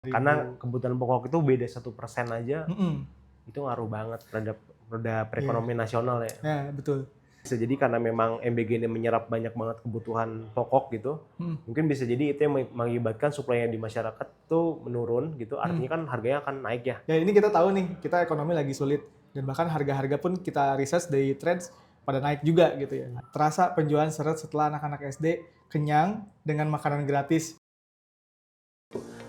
Karena kebutuhan pokok itu beda 1% aja, itu ngaruh banget terhadap roda perekonomian nasional ya. Ya, betul. Bisa jadi karena memang MBG ini menyerap banyak banget kebutuhan pokok gitu, mungkin bisa jadi itu yang mengakibatkan suplai di masyarakat tuh menurun gitu, artinya kan harganya akan naik ya. Ya ini kita tahu nih, kita ekonomi lagi sulit. Dan bahkan harga-harga pun kita research dari Trends pada naik juga gitu ya. Terasa penjualan seret setelah anak-anak SD kenyang dengan makanan gratis.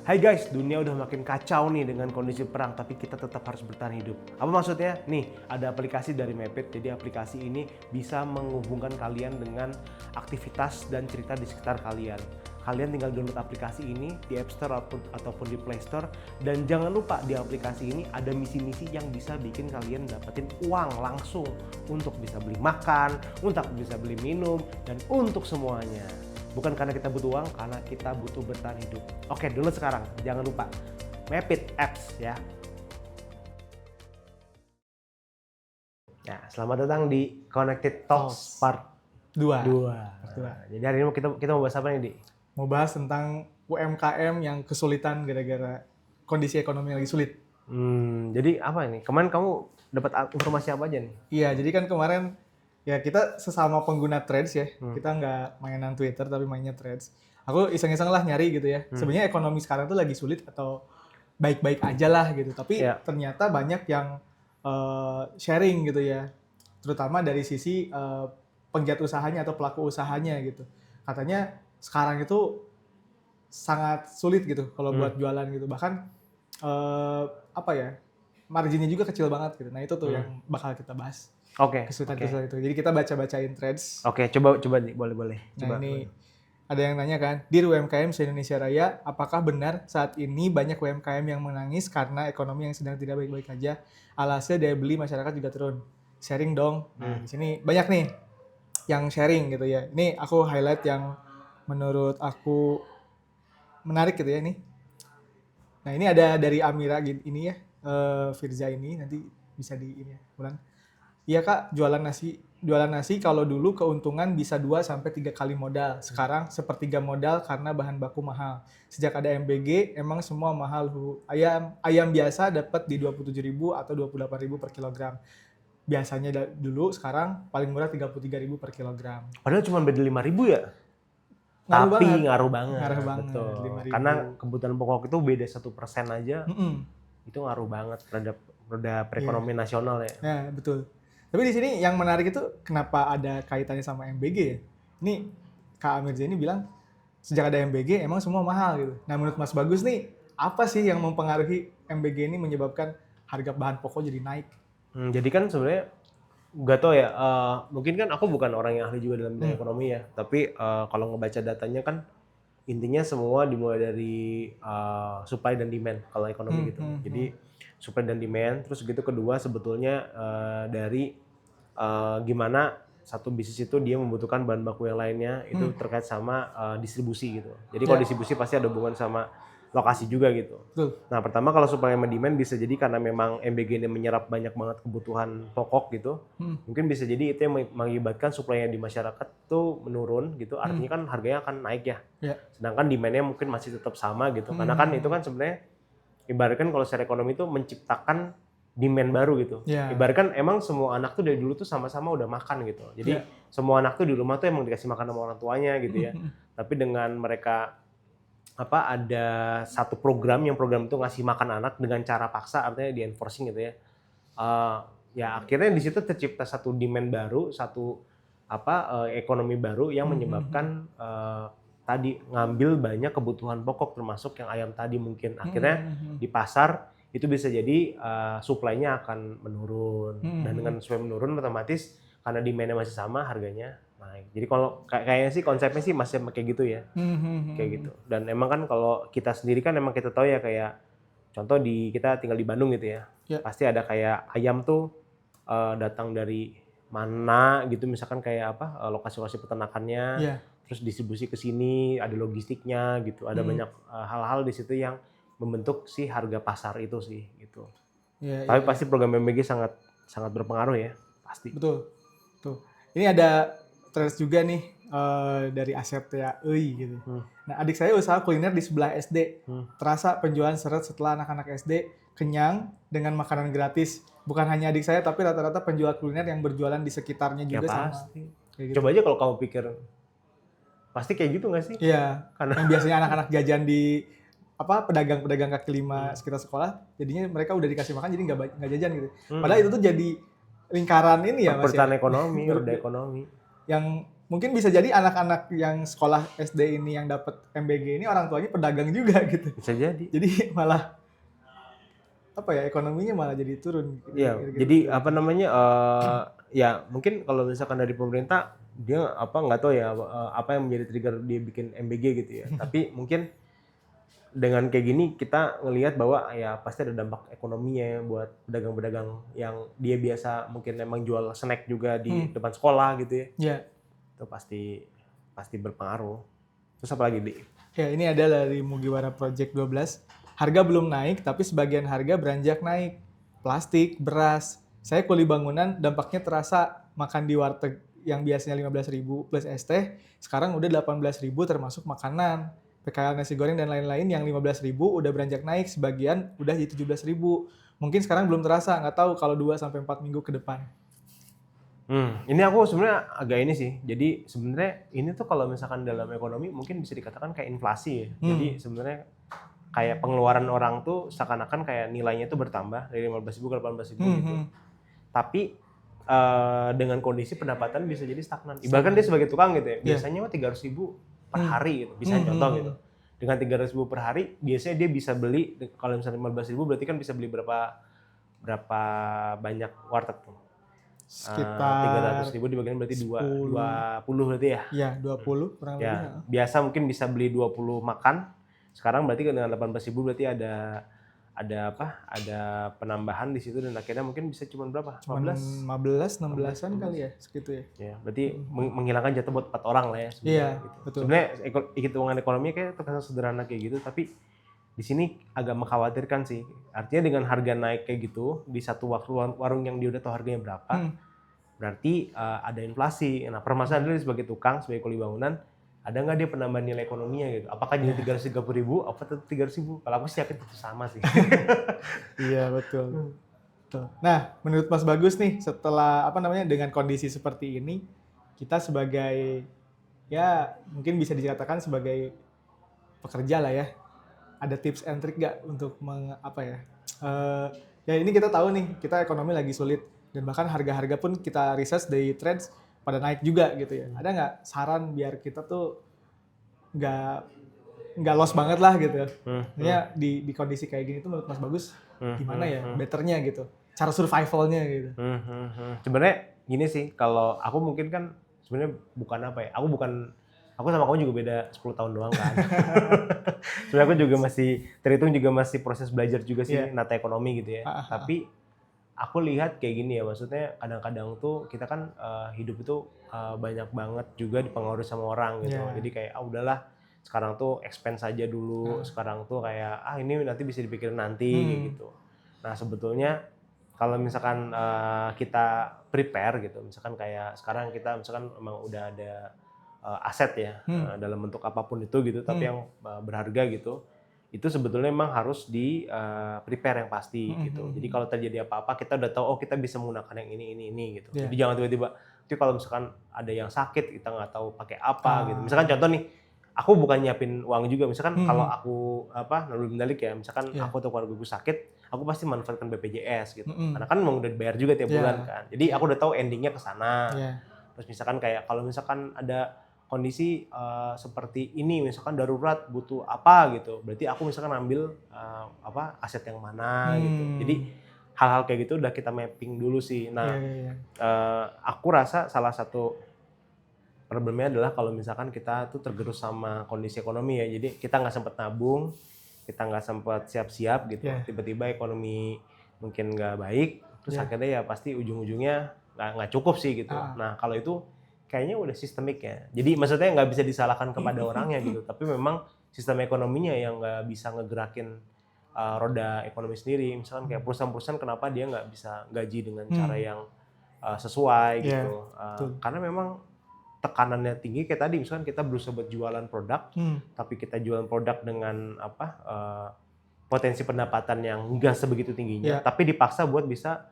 Hai guys, dunia udah makin kacau nih dengan kondisi perang, tapi kita tetap harus bertahan hidup. Apa maksudnya? Nih, ada aplikasi dari Mapit, jadi aplikasi ini bisa menghubungkan kalian dengan aktivitas dan cerita di sekitar kalian. Kalian tinggal download aplikasi ini di App Store ataupun di Play Store. Dan jangan lupa di aplikasi ini ada misi-misi yang bisa bikin kalian dapetin uang langsung untuk bisa beli makan, untuk bisa beli minum, dan untuk semuanya. Bukan karena kita butuh uang, karena kita butuh bertahan hidup. Oke, download sekarang. Jangan lupa. Mapit Apps ya. Ya, selamat datang di Connected Talks Part 2. 2. Jadi hari ini kita mau bahas apa nih, Di? Mau bahas tentang UMKM yang kesulitan gara-gara kondisi ekonomi yang lagi sulit. Jadi apa ini? Kemarin kamu dapat informasi apa aja nih? Iya, jadi kan kemarin ya kita sesama pengguna Threads ya, kita nggak mainan Twitter tapi mainnya Threads. Aku iseng-iseng lah nyari gitu ya. Sebenarnya ekonomi sekarang tuh lagi sulit atau baik-baik aja lah gitu. Tapi ternyata banyak yang sharing gitu ya, terutama dari sisi penggiat usahanya atau pelaku usahanya gitu. Katanya sekarang itu sangat sulit gitu kalau buat jualan gitu. Bahkan apa ya, marginnya juga kecil banget gitu. Nah itu tuh yang bakal kita bahas. Kesulitan-kesulitan itu. Jadi kita baca-bacain Threads. Oke, coba nih, boleh. Nah ini ada yang nanya kan, Dir UMKM se-Indonesia Raya, apakah benar saat ini banyak UMKM yang menangis karena ekonomi yang sedang tidak baik-baik aja, alhasil daya beli masyarakat juga turun? Sharing dong. Nah di sini banyak nih yang sharing gitu ya. Ini aku highlight yang menurut aku menarik gitu ya ini. Nah ini ada dari Amira ini ya, Firza ini nanti bisa di ini ya, ulang. Iya Kak, jualan nasi kalau dulu keuntungan bisa 2-3 kali modal. Sekarang sepertiga modal karena bahan baku mahal. Sejak ada MBG, emang semua mahal. Ayam biasa dapat di 27.000 atau 28.000 per kilogram. Biasanya dulu, sekarang paling murah 33.000 per kilogram. Padahal cuma beda 5.000 ya? Ngaruh banget. Betul. 5.000. Karena kebutuhan pokok itu beda 1% aja, itu ngaruh banget terhadap roda perekonomian nasional ya. Ya, betul. Tapi di sini yang menarik itu kenapa ada kaitannya sama MBG ya? Ini Kak Amir ini bilang sejak ada MBG emang semua mahal gitu. Nah menurut Mas Bagus nih, apa sih yang mempengaruhi MBG ini menyebabkan harga bahan pokok jadi naik? Jadi kan sebenarnya nggak tahu ya, mungkin kan aku bukan orang yang ahli juga dalam bidang ekonomi ya, tapi kalau ngebaca datanya kan intinya semua dimulai dari supply dan demand kalau ekonomi gitu. Jadi supply dan demand, terus gitu kedua sebetulnya dari gimana satu bisnis itu dia membutuhkan bahan baku yang lainnya, itu terkait sama distribusi gitu. Jadi kalau distribusi pasti ada hubungan sama lokasi juga gitu. Nah pertama kalau supply sama demand bisa jadi karena memang MBG ini menyerap banyak banget kebutuhan pokok gitu, mungkin bisa jadi itu yang mengakibatkan supply-nya di masyarakat tuh menurun gitu, artinya kan harganya akan naik ya. Sedangkan demand-nya mungkin masih tetap sama gitu, karena kan itu kan sebenarnya ibaratkan kalau secara ekonomi itu menciptakan demand baru gitu. Ibaratkan emang semua anak tuh dari dulu tuh sama-sama udah makan gitu. Jadi semua anak tuh di rumah tuh emang dikasih makan sama orang tuanya gitu ya. Tapi dengan mereka ada satu program itu ngasih makan anak dengan cara paksa, artinya di enforcing gitu ya. Ya akhirnya di situ tercipta satu demand baru, satu ekonomi baru yang menyebabkan tadi ngambil banyak kebutuhan pokok termasuk yang ayam tadi mungkin. Akhirnya di pasar itu bisa jadi supply-nya akan menurun. Dan dengan supply menurun otomatis karena demand-nya masih sama, harganya naik. Jadi kalau kayaknya sih konsepnya sih masih kayak gitu ya. Kayak gitu. Dan emang kan kalau kita sendiri kan emang kita tahu ya, kayak contoh kita tinggal di Bandung gitu ya. Pasti ada kayak ayam tuh datang dari mana gitu, misalkan kayak lokasi-lokasi peternakannya, terus distribusi ke sini, ada logistiknya gitu. Ada banyak hal-hal di situ yang membentuk si harga pasar itu sih gitu. Tapi pasti program MBG sangat berpengaruh ya, pasti. Betul. Tuh. Ini ada Threads juga nih, dari Asep ya, euy gitu. Hmm. Nah, adik saya usaha kuliner di sebelah SD. Hmm. Terasa penjualan seret setelah anak-anak SD kenyang dengan makanan gratis. Bukan hanya adik saya, tapi rata-rata penjual kuliner yang berjualan di sekitarnya Ya juga sama. pasti. Kayak gitu. Coba aja kalau kamu pikir, pasti kayak gitu nggak sih? Iya, Karena yang biasanya anak-anak jajan di pedagang-pedagang kaki lima sekitar sekolah, jadinya mereka udah dikasih makan jadi nggak jajan gitu. Padahal itu tuh jadi lingkaran ini ya Mas ya. perputaran ekonomi, roda ekonomi. Yang mungkin bisa jadi anak-anak yang sekolah SD ini yang dapat MBG ini orang tuanya pedagang juga gitu. Bisa jadi. Jadi malah ekonominya malah jadi turun. Iya, Gitu. jadi apa namanya, ya mungkin kalau misalkan dari pemerintah, dia nggak tahu ya, apa yang menjadi trigger dia bikin MBG gitu ya. Tapi mungkin dengan kayak gini kita ngelihat bahwa ya pasti ada dampak ekonominya ya buat pedagang-pedagang yang dia biasa mungkin emang jual snack juga di depan sekolah gitu ya. Ya. Itu pasti berpengaruh. Terus apa lagi, Di? Ya, ini ada dari Mugiwara Project 12. Harga belum naik, tapi sebagian harga beranjak naik. Plastik, beras. Saya kuli bangunan, dampaknya terasa makan di warteg yang biasanya 15.000 plus es teh, sekarang udah 18.000 termasuk makanan. PKL nasi goreng dan lain-lain yang 15.000 udah beranjak naik, sebagian udah di 17.000. Mungkin sekarang belum terasa, nggak tahu kalau 2-4 minggu ke depan. Ini aku sebenarnya agak ini sih. Jadi sebenarnya ini tuh kalau misalkan dalam ekonomi mungkin bisa dikatakan kayak inflasi ya. Jadi sebenarnya kayak pengeluaran orang tuh seakan-akan kayak nilainya tuh bertambah dari 15.000 ke 18.000 gitu. Tapi dengan kondisi pendapatan bisa jadi stagnan. Ibaratkan dia sebagai tukang gitu ya. Biasanya 300.000 per hari gitu. Bisa contoh gitu. Dengan 300.000 per hari, biasanya dia bisa beli, kalau misalnya 15.000 berarti kan bisa beli berapa banyak warteg tuh. Sekitar 300.000 dibagiin berarti 20 berarti ya? Iya, 20 kurang lebih. Ya, biasa mungkin bisa beli 20 makan. Sekarang berarti dengan 18.000 berarti ada penambahan di situ dan akhirnya mungkin bisa cuma berapa? 15, 16-an kali ya, segitu ya. Ya, berarti menghilangkan jatuh buat 4 orang lah ya sebenarnya. Iya, gitu. betul. Sebenarnya hitungan ekonomi kayak terkesan sederhana kayak gitu, tapi di sini agak mengkhawatirkan sih. Artinya dengan harga naik kayak gitu di satu waktu warung yang dia udah tahu harganya berapa, berarti ada inflasi. Nah, permasalahan dia sebagai tukang, sebagai kuli bangunan, ada nggak dia penambahan nilai ekonominya gitu? Apakah jadi 330.000? Apa tetap 300.000? Kalau aku sih yakin itu sama sih. Iya, betul. Nah, menurut Mas Bagus nih, setelah dengan kondisi seperti ini, kita sebagai ya mungkin bisa dikatakan sebagai pekerja lah ya, ada tips and trick nggak untuk ya ini kita tahu nih, kita ekonomi lagi sulit dan bahkan harga-harga pun kita research dari trends pada naik juga gitu ya. Ada nggak saran biar kita tuh nggak loss banget lah gitu? Maksudnya di kondisi kayak gini tuh menurut Mas Bagus gimana ya betternya gitu? Cara survivalnya gitu. Sebenarnya gini sih, kalau aku mungkin kan sebenarnya bukan aku sama kamu juga beda 10 tahun doang kan. Sebenarnya aku juga terhitung masih proses belajar juga sih, nata ekonomi gitu ya. Tapi aku lihat kayak gini ya, maksudnya kadang-kadang tuh kita kan hidup itu banyak banget juga dipengaruhi sama orang gitu. Jadi kayak udahlah sekarang tuh expense aja dulu, sekarang tuh kayak ini nanti bisa dipikirin nanti kayak gitu. Nah, sebetulnya kalau misalkan kita prepare gitu, misalkan kayak sekarang kita misalkan memang udah ada aset ya dalam bentuk apapun itu gitu, tapi yang berharga gitu, itu sebetulnya memang harus di prepare yang pasti gitu. Jadi kalau terjadi apa-apa kita udah tahu kita bisa menggunakan yang ini gitu. Jadi jangan tiba-tiba kalau misalkan ada yang sakit kita nggak tahu pakai apa gitu. Misalkan contoh nih, aku bukan nyiapin uang juga. Misalkan kalau aku naluri mendalik ya, misalkan aku atau keluarga gue sakit, aku pasti manfaatkan BPJS gitu. Karena kan memang udah dibayar juga tiap bulan kan. Jadi aku udah tahu endingnya ke sana. Terus misalkan kayak kalau misalkan ada kondisi seperti ini, misalkan darurat butuh apa gitu, berarti aku misalkan ambil aset yang mana gitu. Jadi hal-hal kayak gitu udah kita mapping dulu sih. Nah, aku rasa salah satu problemnya adalah kalau misalkan kita tuh tergerus sama kondisi ekonomi ya. Jadi kita nggak sempat nabung, kita nggak sempat siap-siap gitu. Tiba-tiba ekonomi mungkin nggak baik, terus akhirnya ya pasti ujung-ujungnya nggak cukup sih gitu. Nah, kalau itu kayaknya udah sistemik ya. Jadi maksudnya nggak bisa disalahkan kepada orangnya gitu. Tapi memang sistem ekonominya yang nggak bisa ngegerakin roda ekonomi sendiri. Misalkan kayak perusahaan-perusahaan kenapa dia nggak bisa gaji dengan cara yang sesuai gitu. Karena memang tekanannya tinggi kayak tadi misalkan kita berusaha buat jualan produk, tapi kita jualan produk dengan potensi pendapatan yang enggak sebegitu tingginya, Iya. tapi dipaksa buat bisa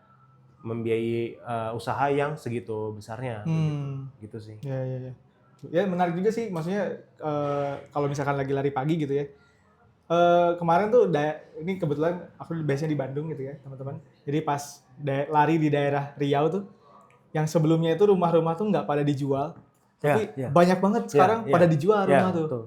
membiayai usaha yang segitu besarnya, gitu sih. Ya. Ya menarik juga sih, maksudnya kalau misalkan lagi lari pagi gitu ya. Kemarin tuh ini kebetulan aku biasanya di Bandung gitu ya teman-teman. Jadi pas lari di daerah Riau tuh, yang sebelumnya itu rumah-rumah tuh nggak pada dijual, tapi Ya. banyak banget sekarang pada dijual rumah tuh. Betul.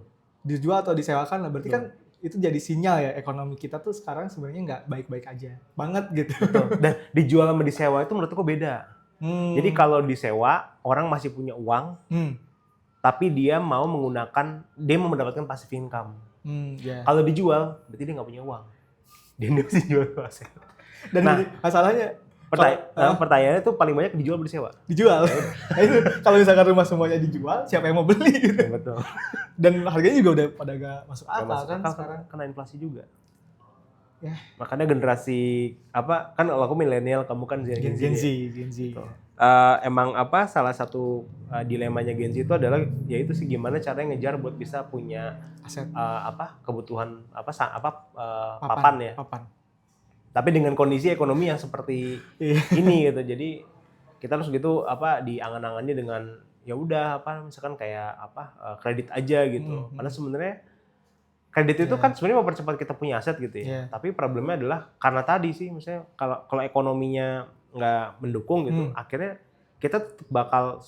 Dijual atau disewakan lah, berarti kan itu jadi sinyal ya ekonomi kita tuh sekarang sebenarnya nggak baik-baik aja banget gitu. Betul. Dan dijual sama disewa itu menurut aku beda. Jadi kalau disewa orang masih punya uang, tapi dia mau mendapatkan passive income. Kalau dijual, berarti dia nggak punya uang. Dia mesti jual aset. Dan masalahnya pertanyaannya tuh paling banyak dijual atau disewa? Dijual. Nah itu kalau misalkan rumah semuanya dijual, siapa yang mau beli gitu. Betul. Dan harganya juga udah pada gak masuk akal kan sekarang. Kena inflasi juga. Ya. Makanya generasi kan kalau aku milenial, kamu kan Gen Z. Emang salah satu dilemanya Gen Z itu adalah yaitu sih gimana caranya ngejar buat bisa punya aset kebutuhan papan ya. Tapi dengan kondisi ekonomi yang seperti ini gitu. Jadi kita harus gitu diangan-angannya dengan ya udah misalkan kayak kredit aja gitu. Karena sebenarnya kredit itu kan sebenarnya mempercepat kita punya aset gitu ya. Tapi problemnya adalah karena tadi sih misalnya kalau ekonominya nggak mendukung gitu, akhirnya kita bakal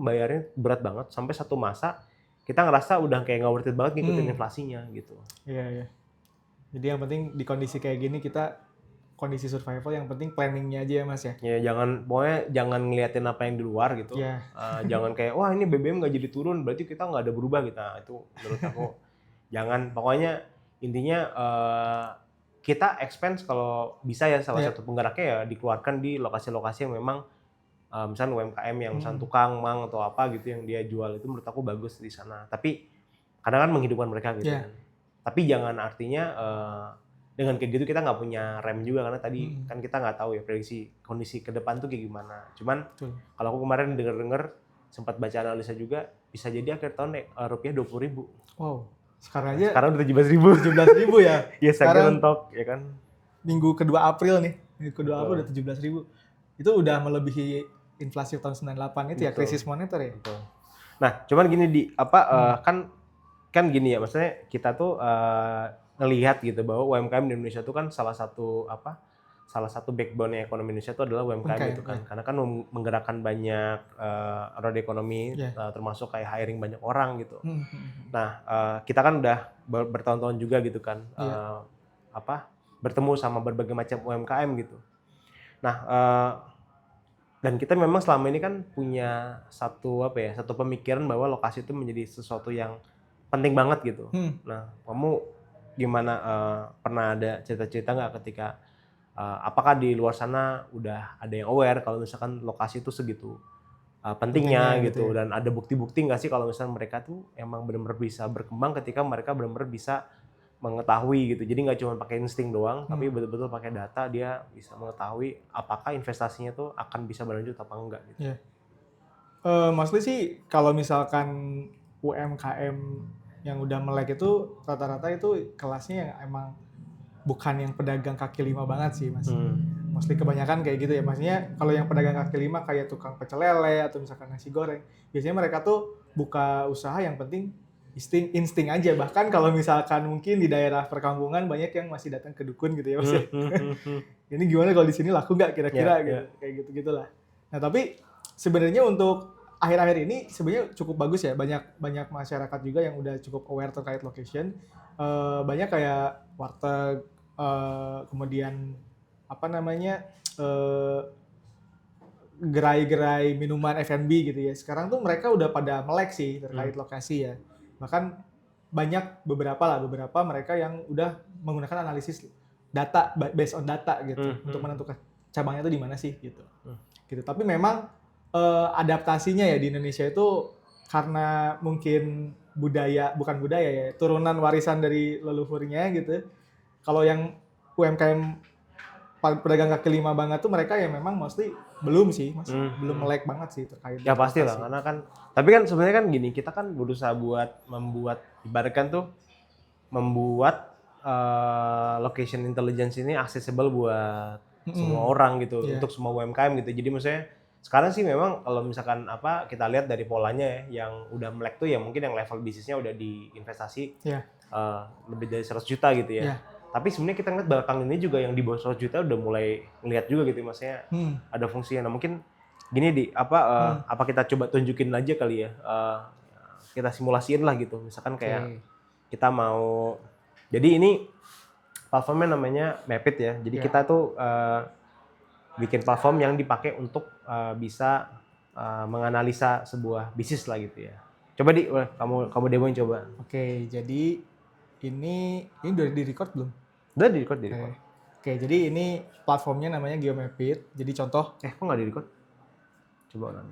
bayarnya berat banget sampai satu masa kita ngerasa udah kayak nggak worth it banget ngikutin inflasinya gitu. Iya. Jadi yang penting di kondisi kayak gini kita kondisi survival, yang penting planningnya aja ya Mas ya. Ya pokoknya jangan ngeliatin apa yang di luar gitu. Jangan kayak wah ini BBM nggak jadi turun berarti kita nggak ada berubah gitu. Nah, itu menurut aku jangan, pokoknya intinya kita expense kalau bisa ya salah satu penggeraknya ya dikeluarkan di lokasi-lokasi yang memang misalnya UMKM yang misalnya tukang mang atau apa gitu yang dia jual, itu menurut aku bagus di sana. Tapi kadang kan menghidupkan mereka gitu kan. Tapi jangan artinya dengan kayak gitu kita nggak punya rem juga, karena tadi kan kita nggak tahu ya prediksi kondisi ke depan tuh kayak gimana. Cuman kalau aku kemarin denger sempat baca analisa juga bisa jadi akhir tahun rupiah 20.000. Wow. Sekarang udah 17.000. 17.000 ya. Ya sekarang mentok ya kan. Minggu kedua April nih. Minggu kedua April udah 17.000. Itu udah melebihi inflasi tahun 98 itu. Betul. Ya krisis moneter ya. Betul. Nah, cuman gini kan gini ya, maksudnya kita tuh ngelihat gitu bahwa UMKM di Indonesia itu kan salah satu backbone ekonomi Indonesia itu adalah UMKM gitu kan. Karena kan menggerakkan banyak roda ekonomi, termasuk kayak hiring banyak orang gitu. Nah, kita kan udah bertahun-tahun juga gitu kan bertemu sama berbagai macam UMKM gitu. Nah, dan kita memang selama ini kan punya satu pemikiran bahwa lokasi itu menjadi sesuatu yang penting banget gitu. Nah, kamu gimana, pernah ada cerita-cerita nggak ketika apakah di luar sana udah ada yang aware kalau misalkan lokasi itu segitu pentingnya gitu ya. Dan ada bukti-bukti nggak sih kalau misalnya mereka tuh emang benar-benar bisa berkembang ketika mereka benar-benar bisa mengetahui gitu. Jadi nggak cuma pakai insting doang, tapi betul-betul pakai data dia bisa mengetahui apakah investasinya tuh akan bisa berlanjut apa enggak gitu. Mostly sih kalau misalkan UMKM yang udah melek itu rata-rata itu kelasnya yang emang bukan yang pedagang kaki lima banget sih Mas. Mostly kebanyakan kayak gitu ya. Maksudnya kalau yang pedagang kaki lima kayak tukang pecel lele atau misalkan nasi goreng, biasanya mereka tuh buka usaha yang penting insting aja. Bahkan kalau misalkan mungkin di daerah perkampungan banyak yang masih datang ke dukun gitu ya Mas. Ini gimana kalau di sini laku nggak kira-kira gitu. Kayak gitu-gitulah. Nah, tapi sebenarnya untuk akhir-akhir ini sebenarnya cukup bagus ya, banyak masyarakat juga yang udah cukup aware terkait location. Banyak kayak warteg, kemudian gerai-gerai minuman F&B gitu ya. Sekarang tuh mereka udah pada melek sih terkait lokasi ya. Bahkan beberapa mereka yang udah menggunakan analisis data, based on data gitu, untuk menentukan cabangnya tuh di mana sih gitu. Gitu. Tapi memang adaptasinya ya di Indonesia itu karena mungkin bukan budaya ya, turunan warisan dari leluhurnya gitu. Kalau yang UMKM pedagang kaki lima banget tuh mereka ya memang mostly belum sih, Mas. Hmm. Belum melek banget sih terkait Ya pasti lah, lokasi. karena kan, tapi kan sebenarnya kan gini, kita kan berusaha buat ibaratkan tuh membuat location intelligence ini accessible buat semua orang gitu, Iya. untuk semua UMKM gitu. Jadi maksudnya sekarang sih memang kalau misalkan kita lihat dari polanya ya, yang udah melek tuh ya mungkin yang level bisnisnya udah di investasi Iya. lebih dari 100 juta gitu ya. Iya. Tapi sebenarnya kita ngeliat belakang ini juga yang di bawah 100 juta udah mulai ngeliat juga gitu, maksudnya ada fungsinya. Nah mungkin gini apa kita coba tunjukin aja kali ya, kita simulasiin lah gitu, misalkan kayak kita mau, jadi ini platformnya namanya Mapit ya, jadi kita tuh bikin platform yang dipakai untuk bisa menganalisa sebuah bisnis lah gitu ya. Coba kamu demoin coba. Oke, jadi ini udah di-record belum? Udah di-record, di-record. Oke, jadi ini platformnya namanya Geomapit. Jadi contoh. Kok nggak di-record? Coba ulang.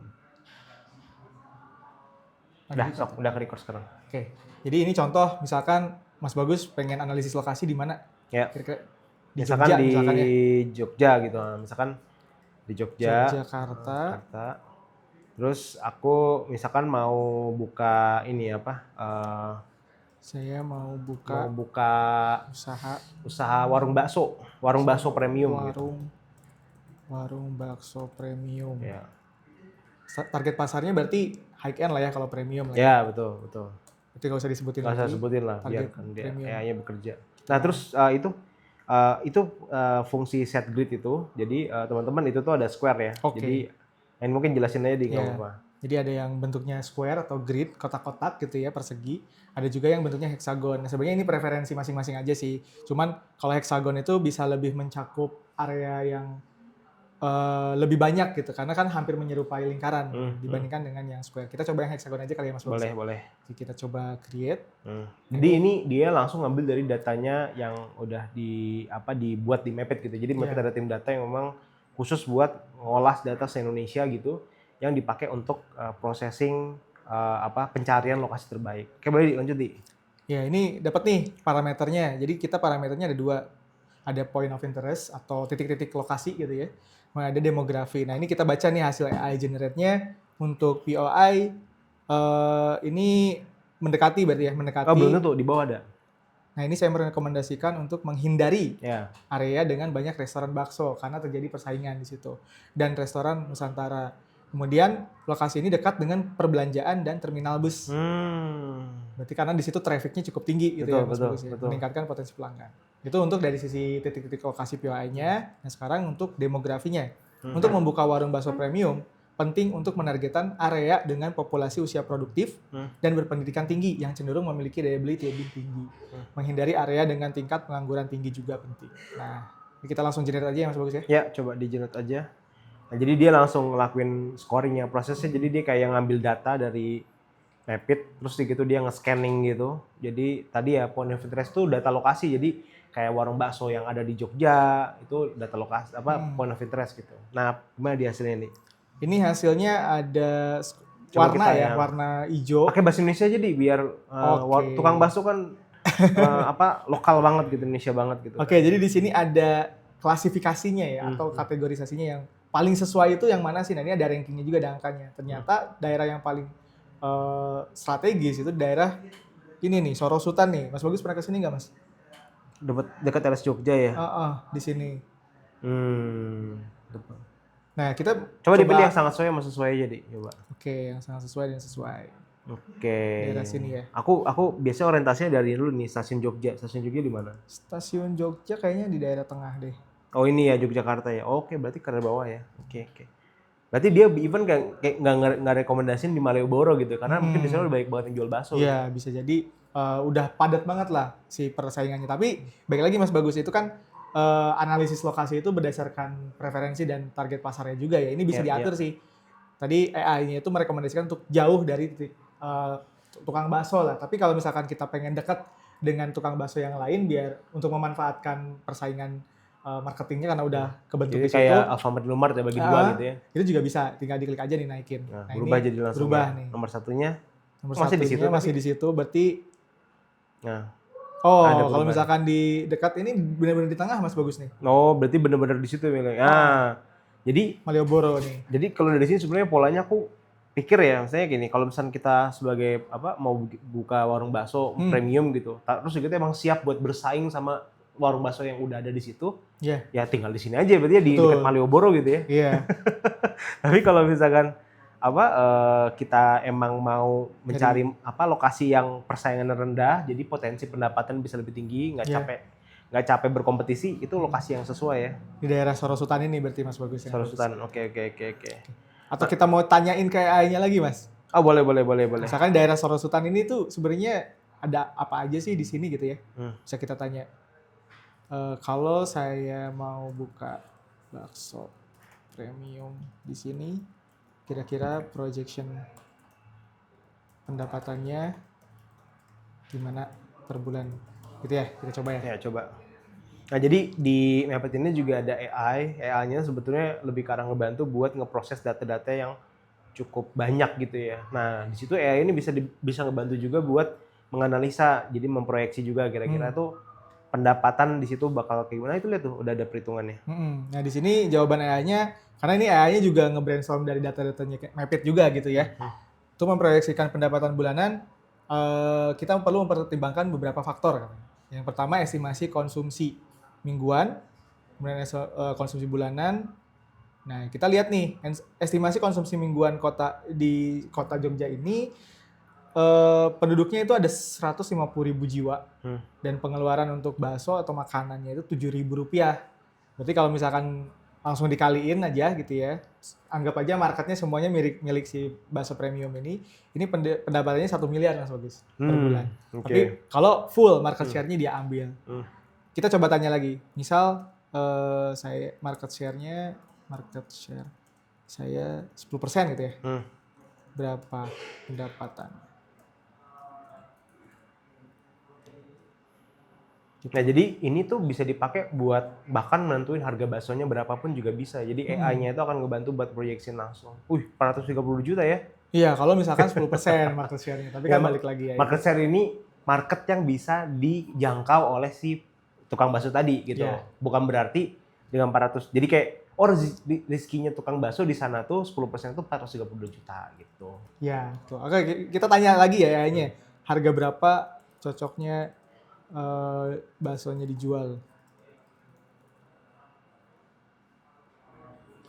Udah ke-record sekarang. Oke, jadi ini contoh, misalkan Mas Bagus pengen analisis lokasi di mana? Ya. Kira-kira di Misalkan Jogja, di misalkan ya. Jogja gitu, misalkan di Jogja, Yogyakarta. Terus aku misalkan mau buka ini Saya mau buka usaha warung bakso premium gitu. Warung bakso premium. Ya. Target pasarnya berarti high end lah ya kalau premium lah. Ya, betul. Berarti nggak usah disebutin Nggak usah lagi. sebutin lah, biar Target kan dia premium. AI-nya bekerja. Nah, terus itu fungsi set grid itu. Jadi teman-teman itu tuh ada square ya. Oke. Jadi mungkin jelasin aja di nggak Iya. apa-apa. Jadi ada yang bentuknya square atau grid, kotak-kotak gitu ya, persegi. Ada juga yang bentuknya hexagon. Nah, sebenarnya ini preferensi masing-masing aja sih. Cuman kalau hexagon itu bisa lebih mencakup area yang lebih banyak gitu. Karena kan hampir menyerupai lingkaran dibandingkan dengan yang square. Kita coba yang hexagon aja kali ya Mas Bagus. Boleh. Jadi kita coba create. Jadi ini dia langsung ngambil dari datanya yang udah dibuat di Mapit gitu. Jadi Mapit ada tim data yang memang khusus buat ngolah data se-Indonesia gitu, yang dipakai untuk processing pencarian lokasi terbaik. Oke, boleh dilanjut di. Ya, ini dapat nih parameternya. Jadi kita parameternya ada 2. Ada point of interest atau titik-titik lokasi gitu ya. Ada demografi. Nah, ini kita baca nih hasil AI generate-nya. Untuk POI ini mendekati berarti ya, mendekati. Oh, belum tentu, di bawah ada. Nah, ini saya merekomendasikan untuk menghindari area dengan banyak restoran bakso karena terjadi persaingan di situ. Dan restoran Nusantara. Kemudian lokasi ini dekat dengan perbelanjaan dan terminal bus. Berarti karena di situ trafficnya cukup tinggi gitu ya Mas Bagus ya, meningkatkan potensi pelanggan. Itu untuk dari sisi titik-titik lokasi POI-nya. Nah sekarang untuk demografinya. Untuk membuka warung bakso premium, penting untuk menargetkan area dengan populasi usia produktif dan berpendidikan tinggi yang cenderung memiliki daya beli lebih tinggi. Menghindari area dengan tingkat pengangguran tinggi juga penting. Nah, kita langsung generate aja ya Mas Bagus ya. Ya, coba di generate aja. Nah, jadi dia langsung ngelakuin scoringnya, prosesnya. Jadi dia kayak ngambil data dari Mapit, terus gitu dia nge-scanning gitu. Jadi tadi ya point of interest tuh data lokasi. Jadi kayak warung bakso yang ada di Jogja itu data lokasi point of interest gitu. Nah, gimana di hasilnya nih? Ini hasilnya ada warna hijau. Pakai bahasa Indonesia aja biar tukang bakso kan lokal banget gitu, Indonesia banget gitu. Oke, jadi di sini ada klasifikasinya ya atau kategorisasinya yang paling sesuai itu yang mana sih? Nah, ini ada rankingnya juga, ada angkanya. Ternyata daerah yang paling strategis itu daerah ini nih, Sorosutan nih. Mas Bagus pernah kesini nggak Mas? Dekat LS Jogja ya? Di sini. Depan. Nah, kita coba dipilih yang sangat sesuai sama sesuai aja di. Coba. Oke, yang sangat sesuai dan sesuai. Oke. Daerah sini ya. Aku biasanya orientasinya dari dulu nih, stasiun Jogja. Stasiun Jogja di mana? Stasiun Jogja kayaknya di daerah tengah deh. Oh ini ya, Yogyakarta ya. Oke, berarti ke bawah ya. Oke. Berarti dia even kayak nggak rekomendasiin di Malioboro gitu, karena mungkin di sana udah banyak banget yang jual bakso. Iya, bisa jadi udah padat banget lah si persaingannya. Tapi baik lagi Mas Bagus, itu kan analisis lokasi itu berdasarkan preferensi dan target pasarnya juga ya. Ini bisa diatur sih. Tadi AI-nya itu merekomendasikan untuk jauh dari tukang bakso lah. Tapi kalau misalkan kita pengen dekat dengan tukang bakso yang lain biar untuk memanfaatkan persaingan marketingnya karena udah kebentuk di situ. Kayak Alfamart Indomart ya bagi dua gitu ya. Itu juga bisa, tinggal diklik aja nih naikin. Nah, berubah jadi langsung berubah nih. Nomor satunya masih di situ berarti Oh, ada kalau perubahan. misalkan di dekat ini benar-benar di tengah Mas Bagus nih. Oh, berarti bener-bener di situ ya. Jadi Malioboro nih. kalau dari sini sebenarnya polanya aku pikir ya, misalnya gini, kalau misalnya kita sebagai apa mau buka warung bakso premium gitu, terus kita emang siap buat bersaing sama warung bakso yang udah ada di situ, Iya, ya tinggal di sini aja berarti ya di dekat betul. Malioboro gitu ya. Iya. Tapi kalau misalkan apa kita emang mau mencari apa lokasi yang persaingannya rendah, jadi potensi pendapatan bisa lebih tinggi, Iya. nggak capek berkompetisi, itu lokasi yang sesuai ya. Di daerah Sorosutan ini berarti Mas Bagus yang bagus. Sorosutan. Oke. Atau kita mau tanyain ke AI-nya lagi, Mas. Oh, boleh. Misalkan daerah Sorosutan ini tuh sebenarnya ada apa aja sih di sini gitu ya? Bisa kita tanya. Kalau saya mau buka bakso premium di sini, kira-kira projection pendapatannya gimana per bulan? Gitu ya, kita coba ya. Ya, coba. Nah, jadi di Mapit ini juga ada AI. AI-nya sebetulnya lebih ke arah ngebantu buat ngeproses data-data yang cukup banyak gitu ya. Nah, di situ AI ini bisa ngebantu juga buat menganalisa, jadi memproyeksi juga kira-kira tuh pendapatan di situ bakal kayak gimana. Itu lihat tuh udah ada perhitungannya. Nah, di sini jawaban AI-nya, karena ini AI-nya juga nge-brainstorm dari data-datanya kayak Mapit juga gitu ya. Untuk memproyeksikan pendapatan bulanan, kita perlu mempertimbangkan beberapa faktor. Yang pertama, estimasi konsumsi mingguan, kemudian konsumsi bulanan. Nah, kita lihat nih, estimasi konsumsi mingguan di kota Jogja ini, penduduknya itu ada 150.000 jiwa. Dan pengeluaran untuk bakso atau makanannya itu Rp7.000. Berarti kalau misalkan langsung dikaliin aja gitu ya, anggap aja marketnya semuanya milik si bakso premium ini pendapatannya 1 miliar Mas Bagus per bulan. Tapi kalau full market share-nya dia ambil. Kita coba tanya lagi, misal saya market share saya 10% gitu ya. Berapa pendapatan? Nah, jadi ini tuh bisa dipakai buat bahkan menentuin harga baksonya berapapun juga bisa. Jadi AI-nya itu akan ngebantu buat proyeksi langsung. 430 juta ya? Iya, kalau misalkan 10% market share-nya. Tapi kan balik lagi ya. Market share ini market yang bisa dijangkau oleh si tukang bakso tadi gitu. Yeah. Bukan berarti dengan 400. Jadi kayak rezekinya tukang bakso di sana tuh 10% itu 432 juta gitu. Ya, tuh. Oke, kita tanya lagi ya AI-nya. Harga berapa cocoknya baksonya dijual?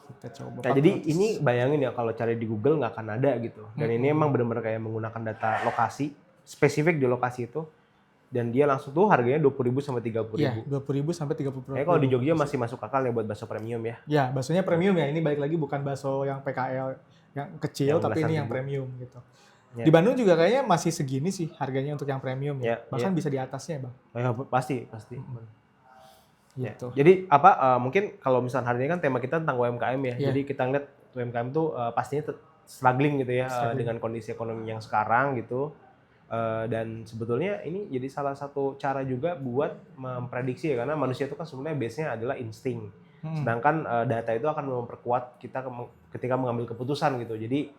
Kita coba. Nah, jadi ini bayangin ya kalau cari di Google nggak akan ada gitu. Dan ini emang benar-benar kayak menggunakan data lokasi, spesifik di lokasi itu. Dan dia langsung tuh harganya 20.000 sampai 30.000. Iya, 20.000 sampai 30.000. Kalau di Jogja masih masuk akal ya buat bakso premium ya. Ya, baksonya premium ya. Ini balik lagi bukan bakso yang PKL yang kecil, tapi ini yang premium gitu. Ya. Di Bandung juga kayaknya masih segini sih harganya untuk yang premium ya. Bahkan bisa di atasnya, Bang. Ya, pasti. Gitu. Ya. Jadi mungkin kalau misalnya hari ini kan tema kita tentang UMKM ya. Jadi kita ngeliat UMKM tuh pastinya struggling gitu ya dengan kondisi ekonomi yang sekarang gitu. Dan sebetulnya ini jadi salah satu cara juga buat memprediksi ya, karena manusia itu kan sebenarnya base-nya adalah insting. Sedangkan data itu akan memperkuat kita ketika mengambil keputusan gitu. Jadi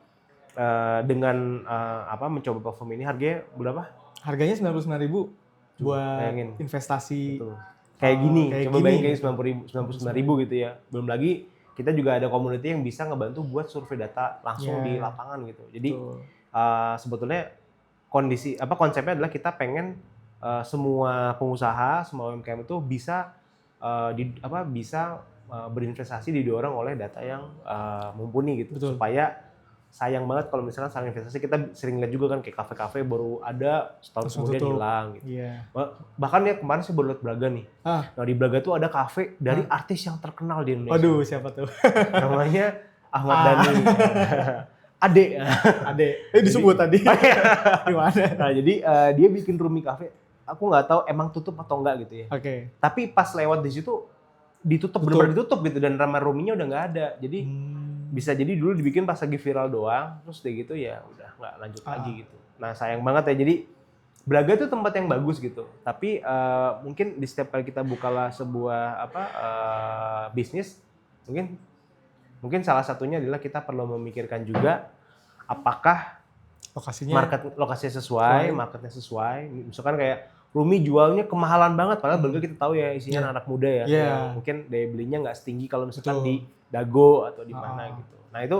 dengan mencoba platform ini harganya berapa? Harganya 99.000 buat bayangin. Investasi. Betul. Kayak gini, coba bayangin 99.000 gitu ya. Belum lagi kita juga ada community yang bisa ngebantu buat survei data langsung di lapangan gitu. Jadi sebetulnya konsepnya adalah kita pengen semua pengusaha, semua UMKM itu bisa berinvestasi didorong oleh data yang mumpuni gitu. Betul. Supaya sayang banget kalau misalkan salah investasi. Kita sering lihat juga kan kayak kafe-kafe baru ada setahun kemudian hilang gitu. Bahkan ya kemarin saya baru lihat Braga nih. Nah, di Braga tuh ada kafe dari artis yang terkenal di Indonesia. Waduh, siapa tuh? Namanya Ahmad Dhani. Ade. Disebut tadi. Gimana? Nah, jadi dia bikin Rumi Cafe. Aku nggak tahu emang tutup atau enggak gitu ya. Oke. Tapi pas lewat di situ benar-benar ditutup gitu, dan nama Ruminya udah nggak ada. Jadi bisa jadi dulu dibikin pas lagi viral doang, terus kayak gitu ya udah nggak lanjut lagi gitu. Nah, sayang banget ya. Jadi Braga itu tempat yang bagus gitu. Tapi mungkin di setiap kali kita bukalah sebuah bisnis, mungkin salah satunya adalah kita perlu memikirkan juga apakah lokasinya sesuai, marketnya sesuai. Misalkan kayak Rumi jualnya kemahalan banget, padahal burger kita tahu ya isinya anak muda ya, Iya. yang mungkin daya belinya nggak setinggi kalau misalkan Betul. di Dago atau di mana Ah. gitu. Nah itu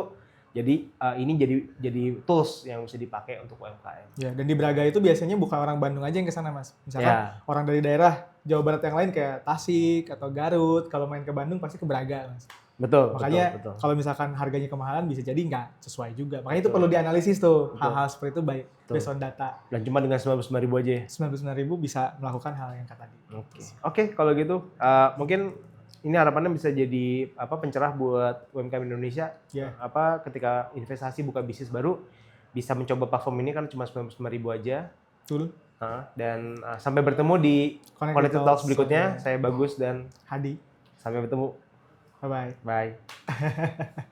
ini jadi tools yang bisa dipakai untuk UMKM. Ya, dan di Braga itu biasanya bukan orang Bandung aja yang ke sana, Mas. Misalkan Ya, orang dari daerah Jawa Barat yang lain kayak Tasik atau Garut, kalau main ke Bandung pasti ke Braga, Mas. betul, Makanya betul. kalau misalkan harganya kemahalan bisa jadi nggak sesuai juga. Makanya itu Betul. perlu dianalisis tuh, Betul. hal-hal seperti itu baik Betul. based on data. Dan cuma dengan 99.000 aja ya. 99.000 bisa melakukan hal yang kata tadi. Oke, kalau gitu mungkin ini harapannya bisa jadi pencerah buat UMKM Indonesia. Ya. Ketika investasi buka bisnis baru bisa mencoba platform ini kan cuma 99.000 aja. Betul. Dan sampai bertemu di Connected Talks berikutnya. Saya Bagus dan Hadi. sampai bertemu. Bye-bye. Bye.